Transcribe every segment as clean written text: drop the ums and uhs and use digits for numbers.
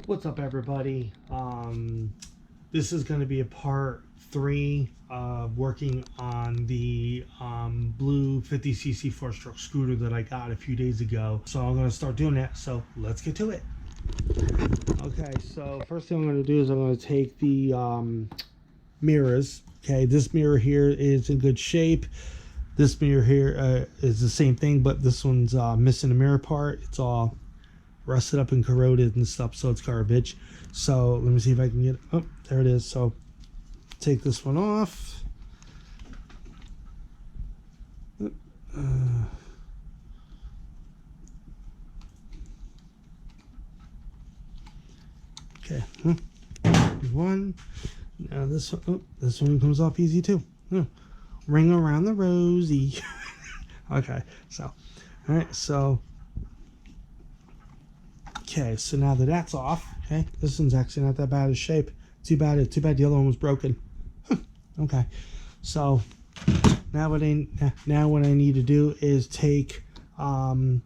What's up, everybody? This is going to be a part 3 of working on the blue 50cc 4-stroke scooter that I got a few days ago. So I'm going to start doing that. So let's get to it. Okay, so first thing I'm going to do is I'm going to take the mirrors. Okay, this mirror here is in good shape. This mirror here is the same thing, but this one's missing a mirror part. It's all rusted up and corroded and stuff, so it's garbage. So let me see if I can get, oh, there it is. So take this one off. Okay, one. Now this one, oh, this one comes off easy too. Ring around the rosy. Okay, so all right, so okay, so now that that's off, okay, this one's actually not that bad of shape. Too bad the other one was broken. Okay, so now what I need to do is take the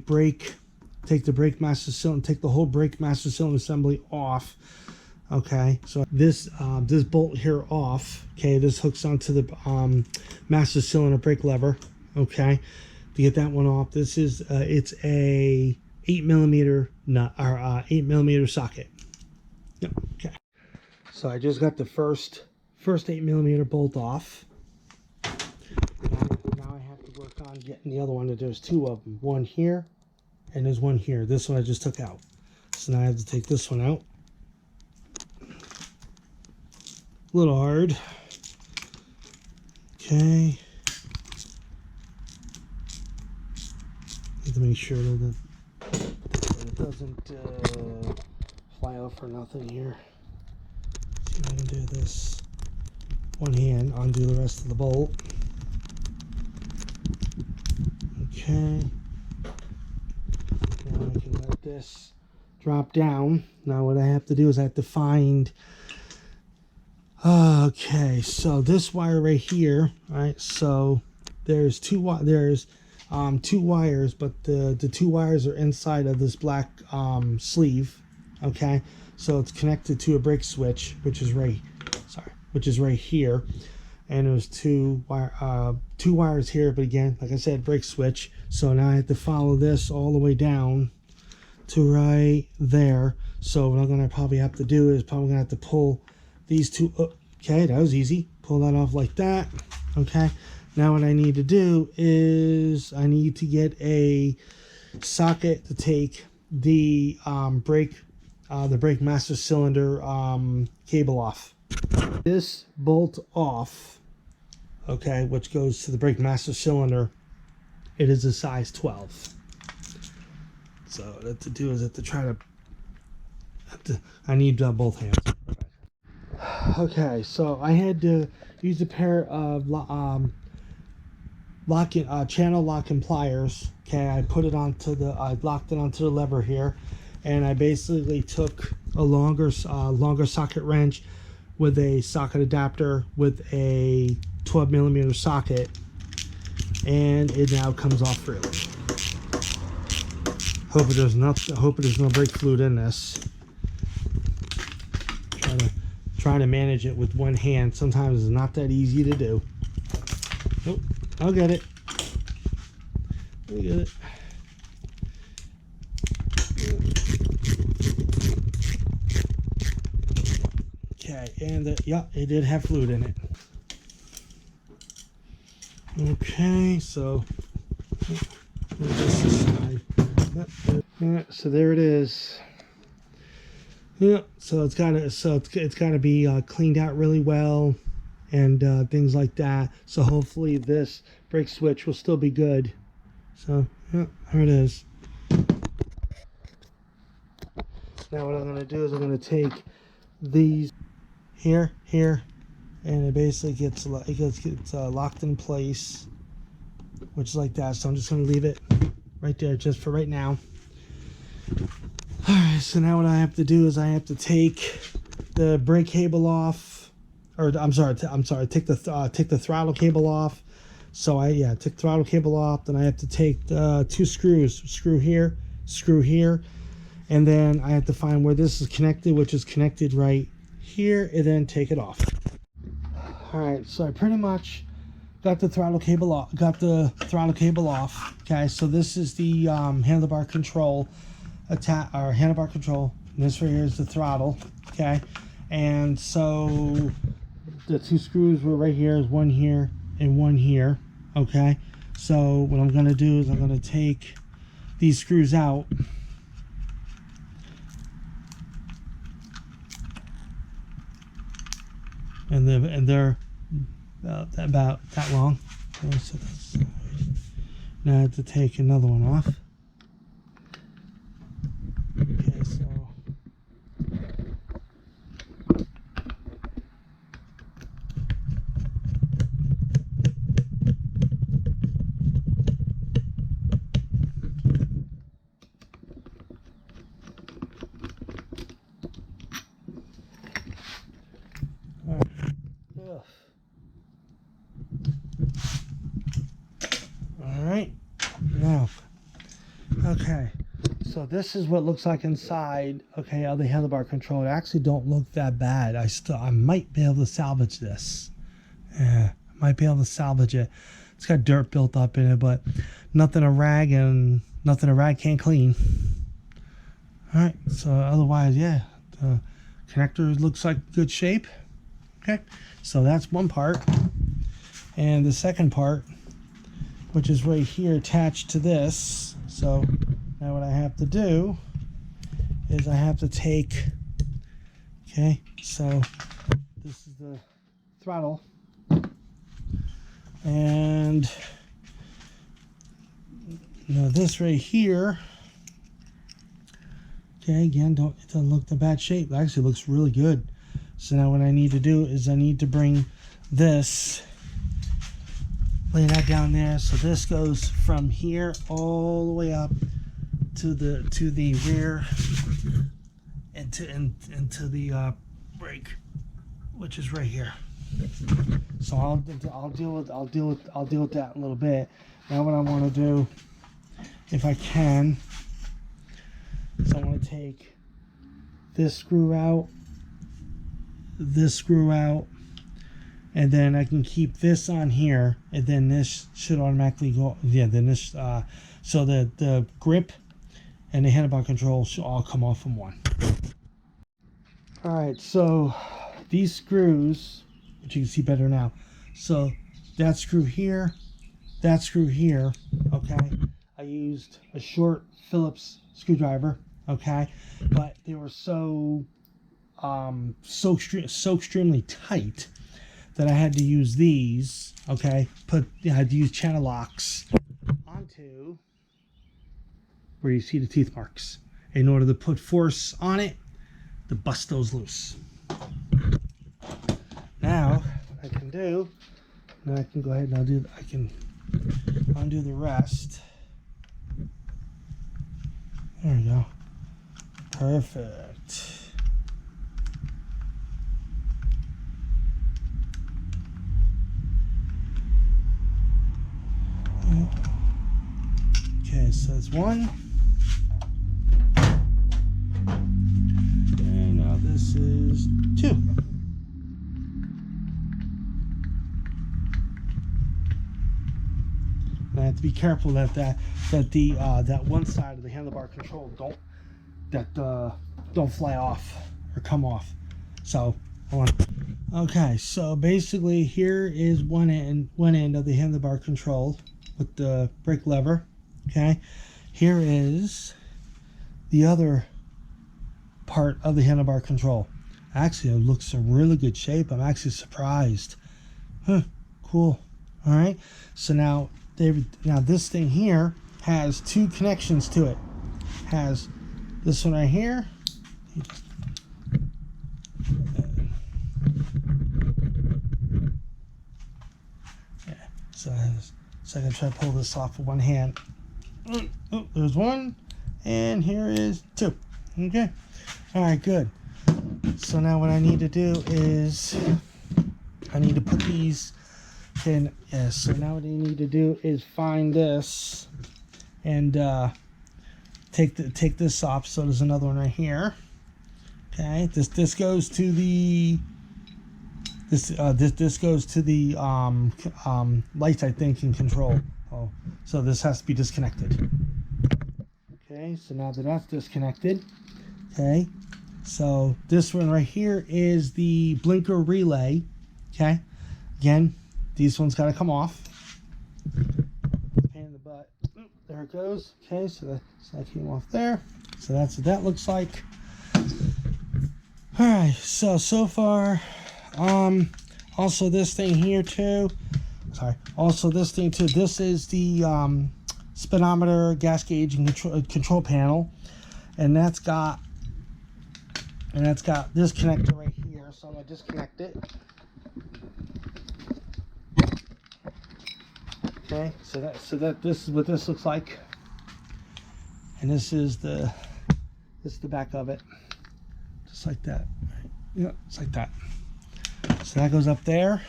Brakemaster cylinder, take the whole Brakemaster cylinder assembly off. Okay, so this bolt here off. Okay, this hooks onto the master cylinder brake lever. Okay, to get that one off, this is it's a 8mm nut or 8mm socket. Yep. Okay. So I just got the first 8mm bolt off. Now I have to work on getting the other one. There's two of them. One here, and there's one here. This one I just took out. So now I have to take this one out. A little hard. Okay. Need to make sure that it doesn't fly out for nothing here. See if I can do this. One hand, undo the rest of the bolt. Okay. Now I can let this drop down. Now what I have to do is I have to find. Okay, so this wire right here. All right, so there's two wires, but the two wires are inside of this black sleeve. Okay, so it's connected to a brake switch, which is right here, and there's two wires here. But again, like I said, brake switch. So now I have to follow this all the way down to right there. So what I'm gonna probably have to do is gonna have to pull these two up. Okay, that was easy. Pull that off like that. Okay, now what I need to do is I need to get a socket to take the Brakemaster cylinder cable off. This bolt off, okay, which goes to the Brakemaster cylinder, it is a size 12. So what I have to do is I need both hands. Okay, so I had to use a pair of channel locking pliers. Okay, I put it onto I locked it onto the lever here, and I basically took a longer socket wrench with a socket adapter with a 12mm socket, and it now comes off freely. Hope there's no brake fluid in this. Trying to manage it with one hand sometimes is not that easy to do. Oh, I'll get it. I'll get it. Okay, and yeah, it did have fluid in it. Okay, so this side. Yeah, so there it is. Yeah, so it's gotta be cleaned out really well, and things like that. So hopefully this brake switch will still be good. So yeah, there it is. Now what I'm gonna do is I'm gonna take these here, and it basically gets locked in place, which is like that. So I'm just gonna leave it right there just for right now. Alright, so now what I have to do is I have to take the brake cable off, or I'm sorry, take the throttle cable off. So take the throttle cable off. Then I have to take the two screws, screw here, And then I have to find where this is connected, which is connected right here, and then take it off. All right, so I pretty much got the throttle cable off. Okay, so this is the handlebar control handlebar control. And this right here is the throttle. Okay, and so the two screws were right here. Is one here and one here. Okay, so what I'm gonna do is I'm gonna take these screws out. And they're about that long. Okay, so now I have to take another one off. Okay, so Alright, now, okay, so this is what it looks like inside, okay, of the handlebar control. It actually don't look that bad. I might be able to salvage this. Yeah, I might be able to salvage it. It's got dirt built up in it, but nothing a rag can't clean. Alright, so otherwise, yeah, the connector looks like good shape. Okay, so that's one part. And the second part, which is right here attached to this. So now what I have to do is I have to take, okay, so this is the throttle, and now this right here, okay, again, it doesn't look in bad shape. It actually looks really good. So now what I need to do is I need to bring this, lay that down there. So this goes from here all the way up to the rear into the brake, which is right here. So I'll deal with that in a little bit. Now what I want to do, if I can, is I want to take this screw out, and then I can keep this on here, and then this should automatically go. Yeah, then this so the grip and the handlebar control should all come off in one. All right, so these screws, which you can see better now. So that screw here, okay. I used a short Phillips screwdriver, okay, but they were so extremely tight that I had to use these, okay. I had to use channel locks onto where you see the teeth marks in order to put force on it to bust those loose. Now what I can do, now I can go ahead and I can undo the rest. There we go. Perfect. Okay, so that's one. And now this is two. And I have to be careful that that one side of the handlebar control don't fly off or come off. So hold on. Okay, so basically here is one end of the handlebar control with the brake lever. Okay, here is the other part of the handlebar control. Actually, it looks in really good shape. I'm actually surprised. Huh, cool. All right, so now this thing here has two connections to it. Has this one right here. Yeah, so I can try to pull this off with one hand. Oh, there's one, and here is two. Okay, all right, good. So now what I need to do is I need to put these in. Yeah, so now what I need to do is find this and take this off. So there's another one right here. Okay, this goes to the this goes to the lights, I think, and control. Oh, so this has to be disconnected. Okay, so now that that's disconnected, okay, so this one right here is the blinker relay. Okay, again, these ones got to come off. Pain in the butt. Oop, there it goes. Okay, so that came off there. So that's what that looks like. All right, so far, also this thing here too. Sorry. Also this thing too. This is the speedometer, gas gauge, and control panel, and that's got this connector right here. So I'm gonna disconnect it. Okay. So that this is what this looks like, and this is the back of it. Just like that. Yeah, it's like that. So that goes up there.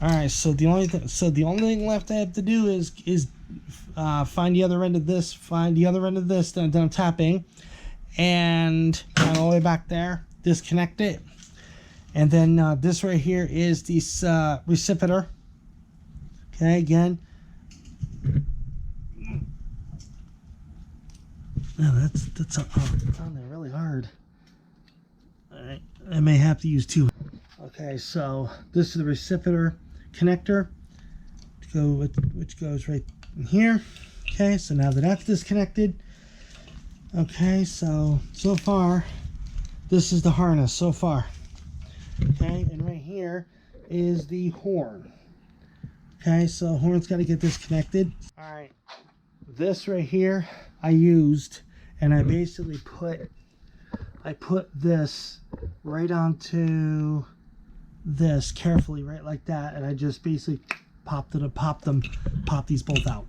All right. So the only thing left I have to do is find the other end of this. Then I'm tapping, and all the way back there. Disconnect it, and then this right here is the receiver. Okay. Again. No, that's on there really hard. Alright, I may have to use two. Okay, so this is the receiver connector, which goes right in here. Okay, so now that that's disconnected, okay, so far, this is the harness so far. Okay, and right here is the horn. Okay, so horn's got to get disconnected. Alright, this right here I used, and I basically put this right onto this carefully, right like that, and I just basically pop these both out.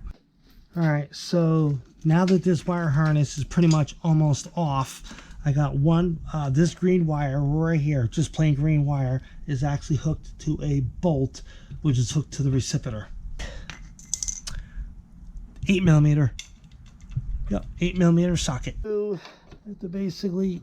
All right, so now that this wire harness is pretty much almost off, I got one, this green wire right here, just plain green wire, is actually hooked to a bolt, which is hooked to the receiver. 8mm. Yep, 8mm socket. So I have to basically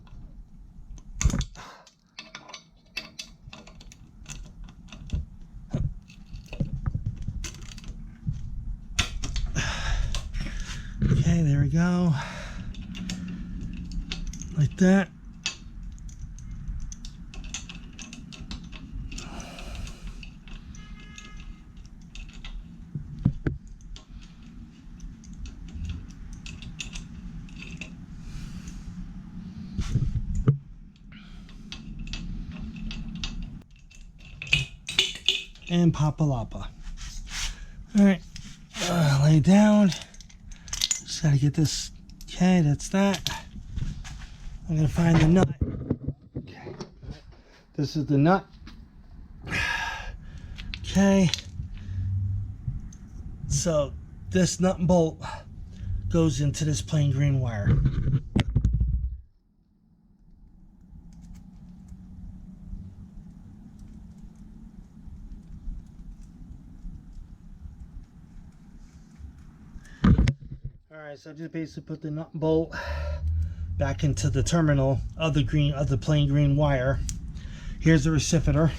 okay, there we go. Like that. And Papalapa. Alright, lay down. Just gotta get this. Okay, that's that. I'm gonna find the nut. Okay, this is the nut. Okay, so this nut and bolt goes into this plain green wire. Alright, so I just basically put the nut and bolt back into the terminal of the plain green wire. Here's the receiver.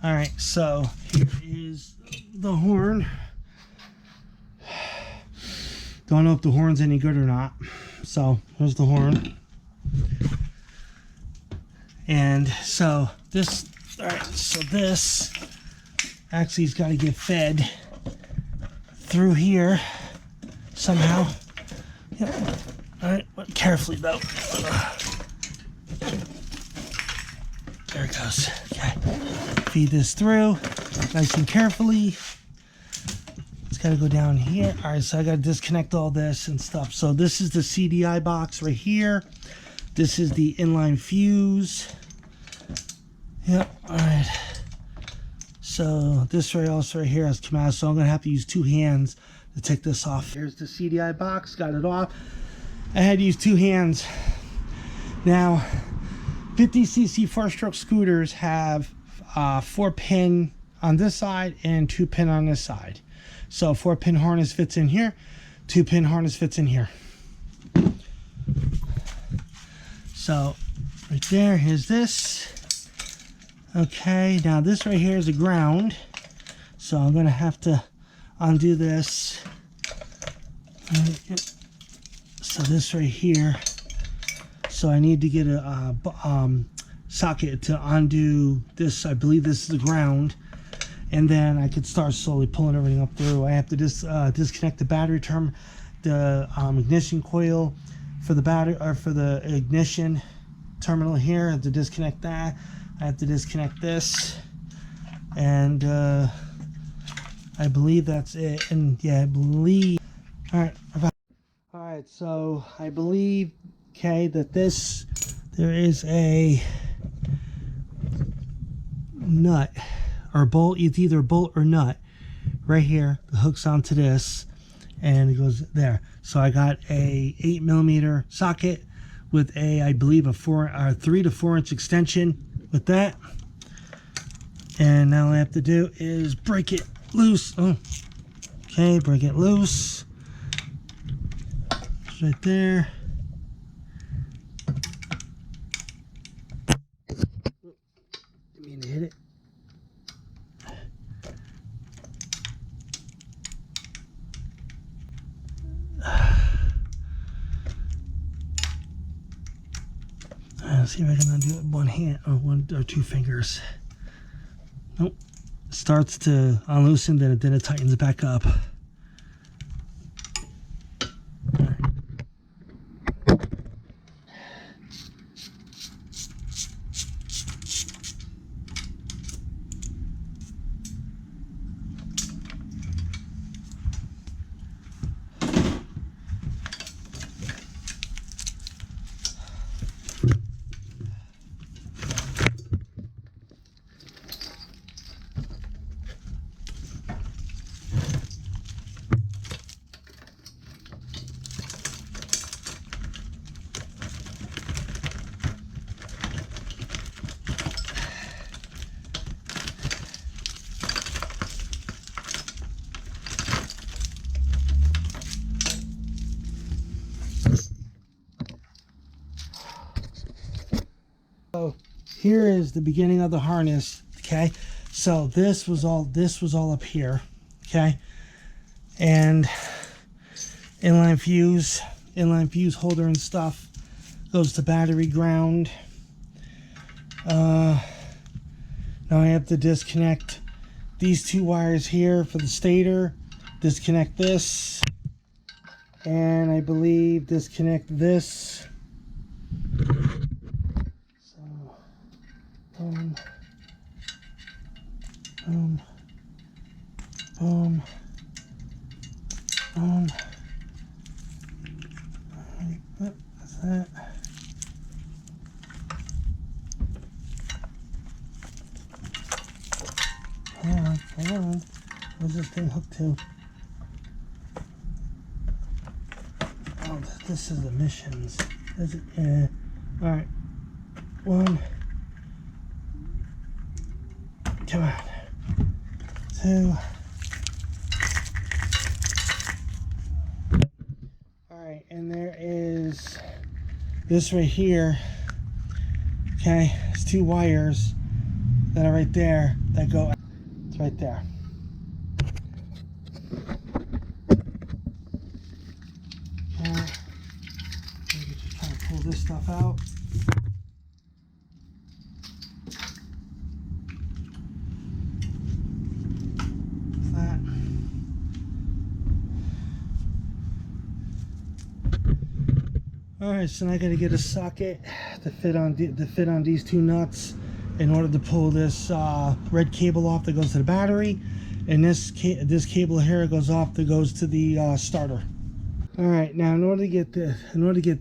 Alright, so here is the horn. Don't know if the horn's any good or not. So here's the horn. And so this, alright, so this actually has got to get fed through here somehow. Yep. Alright, carefully though. There it goes. Okay. Feed this through nice and carefully. It's got to go down here. Alright, so I got to disconnect all this and stuff. So this is the CDI box right here. This is the inline fuse. Yep, alright. So this also right here has come out, so I'm going to have to use two hands to take this off. Here's the CDI box, got it off. I had to use two hands. Now, 50cc four-stroke scooters have 4 pin on this side and 2 pin on this side. So 4 pin harness fits in here, 2 pin harness fits in here. So right there, here's this. Okay, now this right here is a ground, so I'm gonna have to undo this. So this right here, so I need to get a socket to undo this. I believe this is the ground, and then I could start slowly pulling everything up through. I have to disconnect the battery term, the ignition coil for the battery, or for the ignition terminal here. I have to disconnect that. I have to disconnect this, and I believe that's it. And yeah, I believe. All right. So I believe, okay, that there is a nut or bolt. It's either bolt or nut right here that hooks onto this, and it goes there. So I got a 8mm socket with a, I believe, a 3 to 4 inch extension with that. And now all I have to do is break it loose. Oh, okay, break it loose. It's right there. Didn't mean to hit it. Let's see if I can undo it with one hand or 2 fingers. Nope. Starts to unloosen, then it tightens back up. So here is the beginning of the harness. Okay, so this was all up here. Okay, and inline fuse holder and stuff goes to battery ground. Now I have to disconnect these 2 wires here for the stator, disconnect this, and I believe disconnect this. Boom, boom, boom, boom. Yep, that's that. Hold on. Where's this thing hooked to? Oh, this is emissions. Is it? Yeah. All right. 1. Come on. 2. Alright, and there is this right here. Okay, it's 2 wires that are right there that go. It's right there. Okay. Maybe just try to pull this stuff out. Alright, so now I gotta get a socket to fit on these 2 nuts in order to pull this red cable off that goes to the battery, and this cable here goes off that goes to the starter. Alright, now in order to get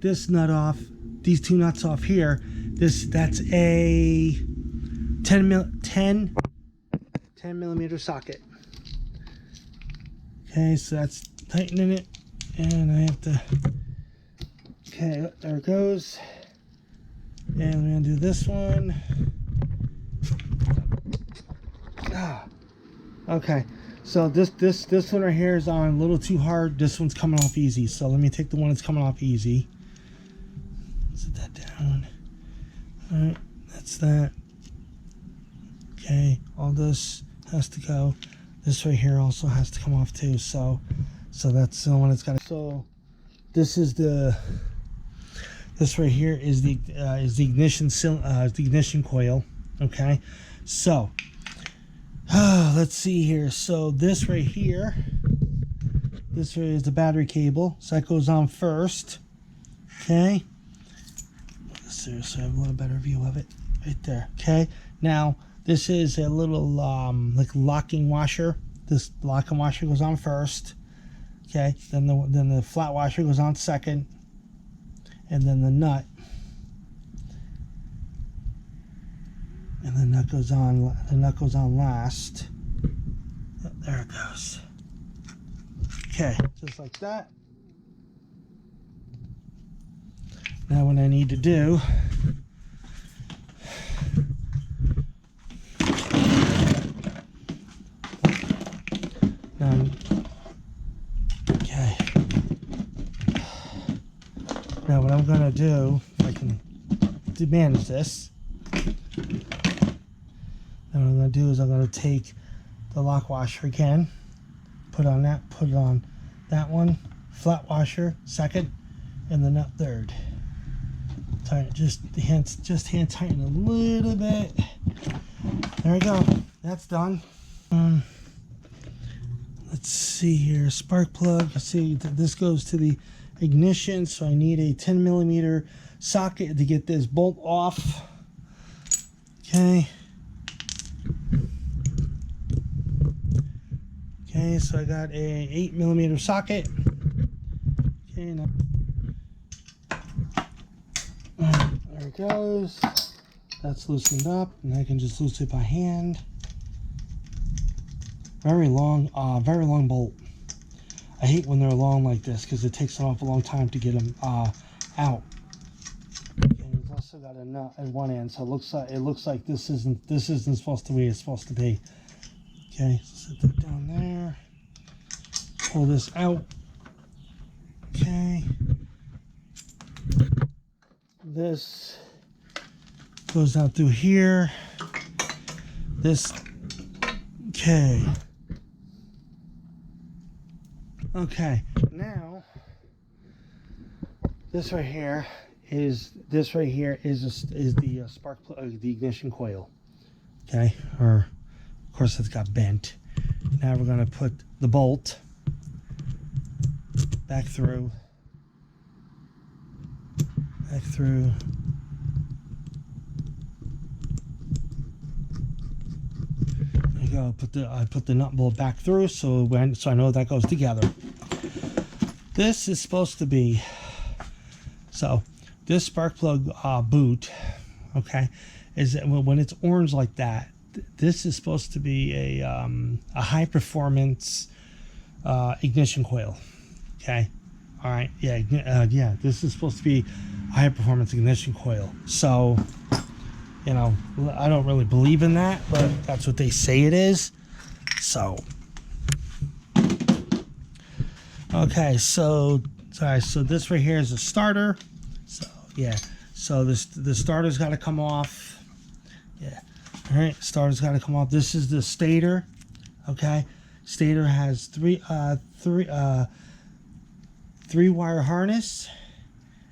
this nut off, these 2 nuts off here, that's a 10 millimeter socket. Okay, so that's tightening it, and I have to. Okay, there it goes. And we're gonna do this one. Okay, so this one right here is on a little too hard. This one's coming off easy. So let me take the one that's coming off easy. Set that down. All right, that's that. Okay, all this has to go. This right here also has to come off too. So that's the one that's got to. So this right here is the ignition coil. Okay, so let's see here. So this right here, this right is the battery cable. So that goes on first. Okay. So I have a little better view of it right there. Okay. Now this is a little like locking washer. This locking washer goes on first. Okay. Then the flat washer goes on second, and then the nut. And the nut goes on. The nut goes on last. Yep, there it goes. Okay, just like that. Now, what I need to do. Okay. Now, what I'm gonna do, if I can manage this. And what I'm going to do is I'm going to take the lock washer again, put it on that one, flat washer second, and the nut third. Tighten, just hand tighten a little bit. There we go. That's done. Let's see here. Spark plug. Let's see. This goes to the ignition, so I need a 10mm socket to get this bolt off. Okay. Okay, so I got a 8mm socket. Okay, now there it goes. That's loosened up, and I can just loosen it by hand. Very long bolt. I hate when they're long like this because it takes an awful long time to get them out. Okay, it's also got a nut at one end, so it looks like this isn't supposed to be. It's supposed to be. Okay, so set that down there. Pull this out. Okay. This goes out through here. This. Okay. Okay. Now, this right here is the spark plug, the ignition coil. Okay, or of course it's got bent. Now we're going to put the bolt back through. There you go. I put the nut bolt back through, so I know that goes together. This is supposed to be this spark plug boot. Okay, is that when it's orange like that. This is supposed to be a high performance ignition coil. Okay, all right, yeah. This is supposed to be a high performance ignition coil. So, you know, I don't really believe in that, but that's what they say it is. So, okay, so this right here is a starter. So yeah, so the starter's got to come off. Yeah. All right, starter's got to come off. This is the stator. Okay, stator has three wire harness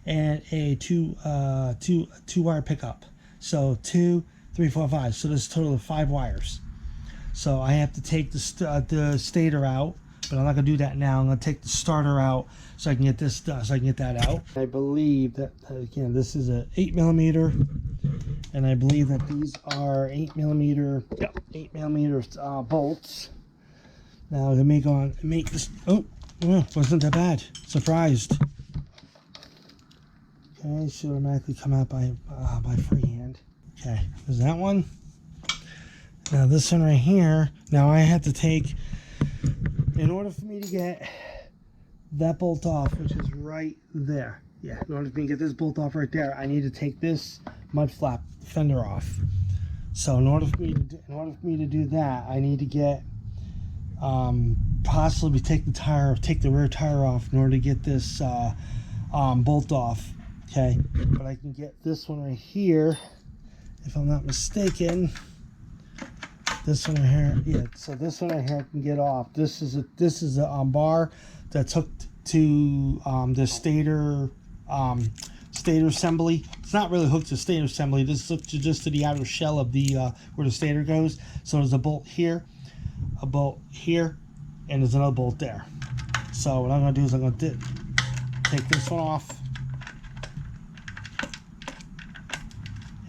and a two wire pickup. So 2, 3, 4, 5. So there's a total of 5 wires. So I have to take the stator out, but I'm not gonna do that now. I'm gonna take the starter out so I can get this done. So I can get that out. I believe that again, this is a 8mm. And I believe that these are 8mm, 8mm bolts. Now to make this. Oh, wasn't that bad. Surprised. Okay, should automatically come out by freehand. Okay, there's that one. Now this one right here. Now I have to take, in order for me to get that bolt off, which is right there. Yeah, in order for me to get this bolt off right there, I need to take this mud flap fender off. So in order for me to do that, I need to get possibly take the rear tire off in order to get this bolt off. Okay, but I can get this one right here, if I'm not mistaken. This one right here, yeah. So this one right here I can get off. This is a bar that's hooked to the stator assembly. It's not really hooked to stator assembly. This is hooked just to the outer shell of the where the stator goes. So there's a bolt here, and there's another bolt there. So what I'm gonna do is I'm gonna take this one off,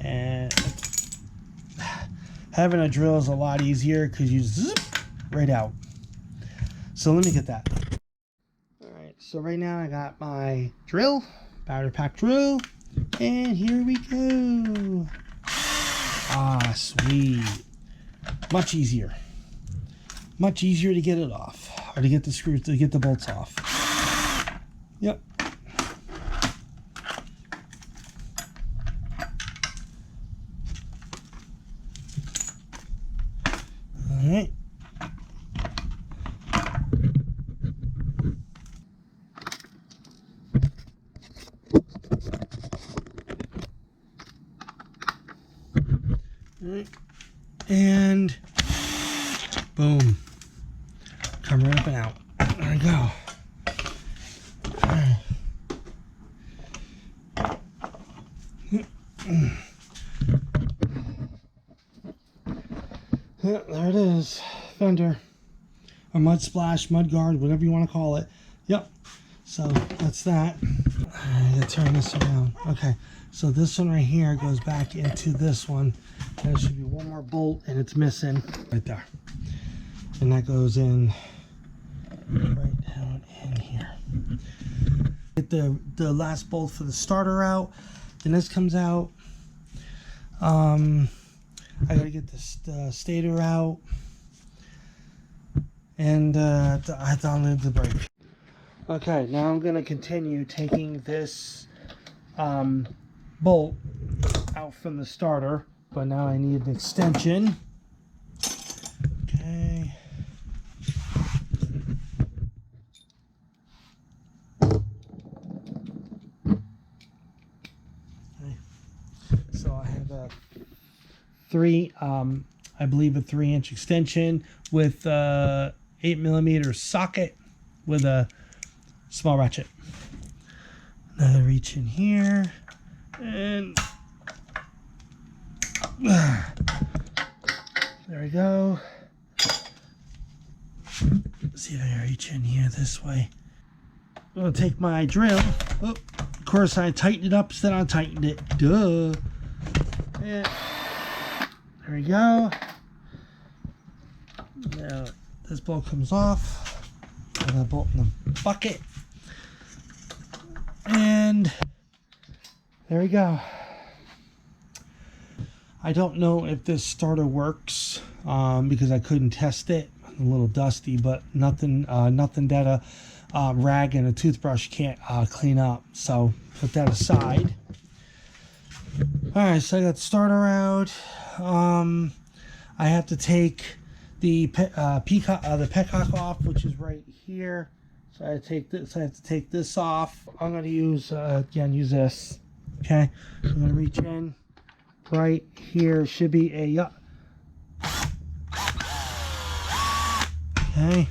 and having a drill is a lot easier because you zip right out. So let me get that. All right, so right now I got my drill, battery pack drill, and here we go. Ah, sweet. Much easier to get it off, or to get the screws, to get the bolts off. Yep. All right. All right. And boom. Come right up and out. There we go. All right. Yeah, there it is. Fender. Or mud splash, mud guard, whatever you want to call it. Yep. So that's that. I gotta turn this around. Okay. So this one right here goes back into this one. And there should be one more bolt, and it's missing right there. And that goes in right down in here. Get the last bolt for the starter out. Then this comes out. I gotta get the stator out, and I have to unload the brake. Okay, now I'm gonna continue taking this bolt out from the starter, but now I need an extension. Okay. So I have a I believe a 3-inch extension with a 8mm socket with a small ratchet. Another reach in here, and there we go. Let's see if I can reach in here this way. I'm gonna take my drill. Oh, of course I tightened it up instead I tightened it. Duh. And there we go. Now this bolt comes off. Put that bolt in the bucket. And there we go. I don't know if this starter works because I couldn't test it. A little dusty, but nothing that a rag and a toothbrush can't clean up. So put that aside. All right, so I got the starter out. I have to take the petcock off, which is right here. So I have to take this off. I'm going to use use this. Okay, so I'm going to reach in. Right here should be a okay.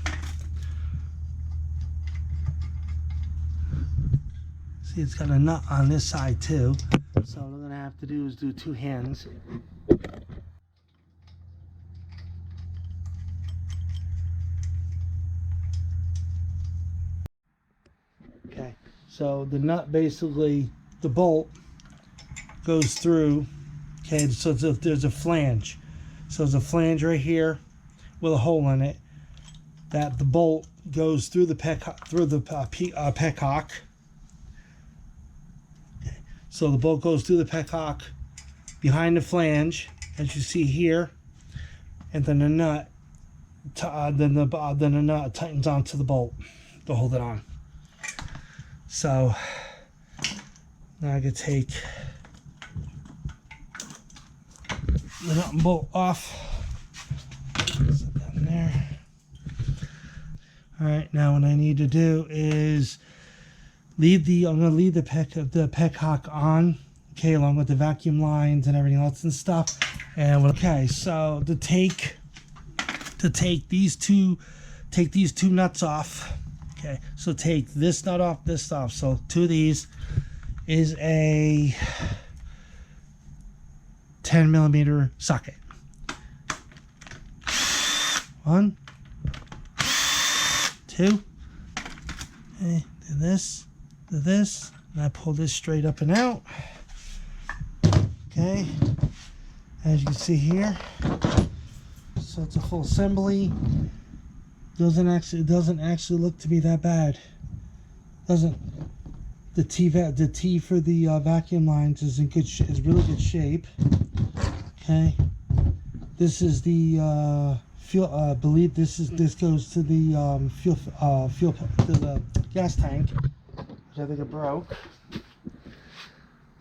See, it's got a nut on this side too. So what I'm going to have to do is do two hands. Okay, so the nut, basically, the bolt goes through. Okay, so there's a flange. So there's a flange right here with a hole in it. That the bolt goes through the petcock. Okay, so the bolt goes through the petcock behind the flange, as you see here, and then the nut, then the nut tightens onto the bolt to hold it on. So now I can take the nut and bolt off. Set that in there. All right, now what I need to do is I'm gonna leave the petcock on, okay, along with the vacuum lines and everything else and stuff. And okay, so to take these two nuts off. Okay, so take this nut off, this off. So two of these is a 10mm socket. One, two. Okay, do this, and I pull this straight up and out. Okay, as you can see here. So it's a full assembly. It doesn't actually look to be that bad. Doesn't. The T for the vacuum lines is is really good shape. Okay. This is the fuel. I believe this goes to the fuel to the gas tank, which I think it broke.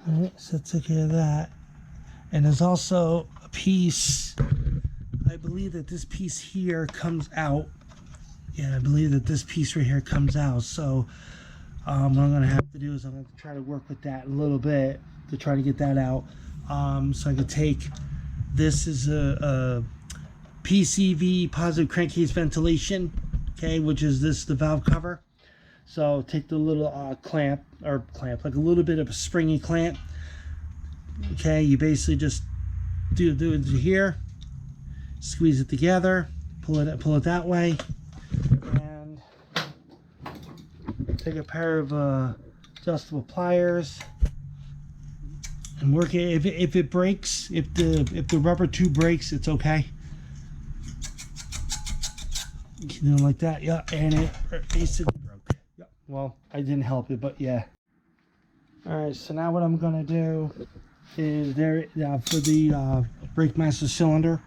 All right, so take care of that. And there's also a piece. I believe that this piece here comes out. Yeah, I believe that this piece right here comes out. So what I'm going to have to do is I'm going to try to work with that a little bit to try to get that out. So I could take, this is a PCV, positive crankcase ventilation, okay, which is the valve cover. So take the little clamp, like a little bit of a springy clamp. Okay, you basically just do it here. Squeeze it together, pull it that way, and take a pair of adjustable pliers and work it. If it breaks, if the rubber tube breaks, it's okay. You can do it like that, yeah. And it basically broke. Yeah. Well, I didn't help it, but yeah. All right. So now what I'm gonna do is for the Brakemaster Cylinder,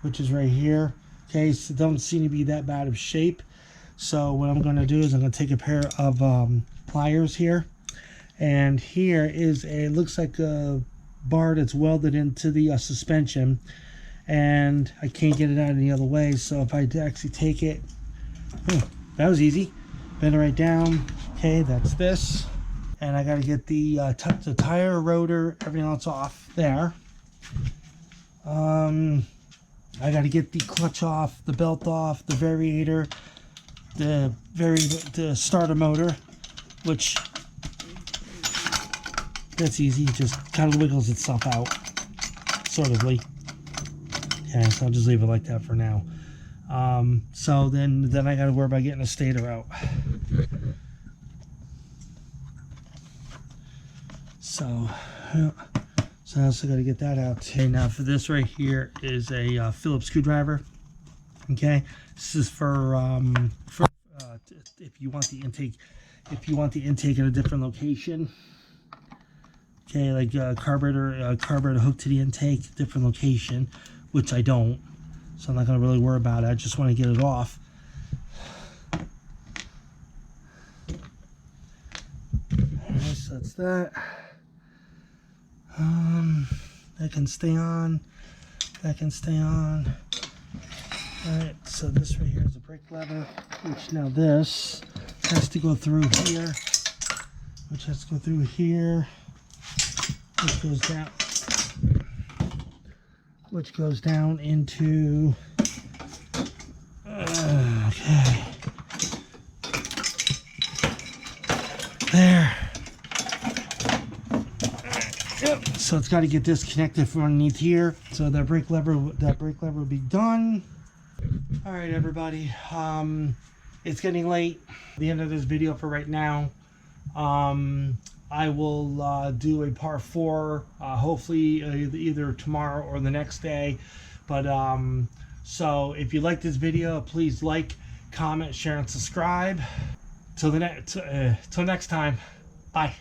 which is right here. Okay, so it don't seem to be that bad of shape. So what I'm going to do is I'm going to take a pair of pliers here, and here is it looks like a bar that's welded into the suspension, and I can't get it out any other way. So if I actually take it, that was easy. Bend it right down. Okay, that's this, and I got to get the tire, rotor, everything else off there. I got to get the clutch off, the belt off, the variator, the starter motor, which that's easy. It just kind of wiggles itself out, sort of. Yeah, so I'll just leave it like that for now. So then I got to worry about getting a stator out. So I also got to get that out. Okay, now for this right here is a Phillips screwdriver. Okay, this is for if you want the intake at a different location. Okay, like carburetor hooked to the intake, different location, which I don't. So I'm not going to really worry about it. I just want to get it off. Alright, so that's that. That can stay on. That can stay on. Alright, so this right here is a brake lever, which now this has to go through here, which has to go through here, which goes down into, okay, there. Yep. So it's got to get disconnected from underneath here. So that brake lever will be done. All right, everybody. It's getting late. The end of this video for right now. I will do a part 4, hopefully either tomorrow or the next day. But so if you like this video, please like, comment, share, and subscribe. Till next time. Bye.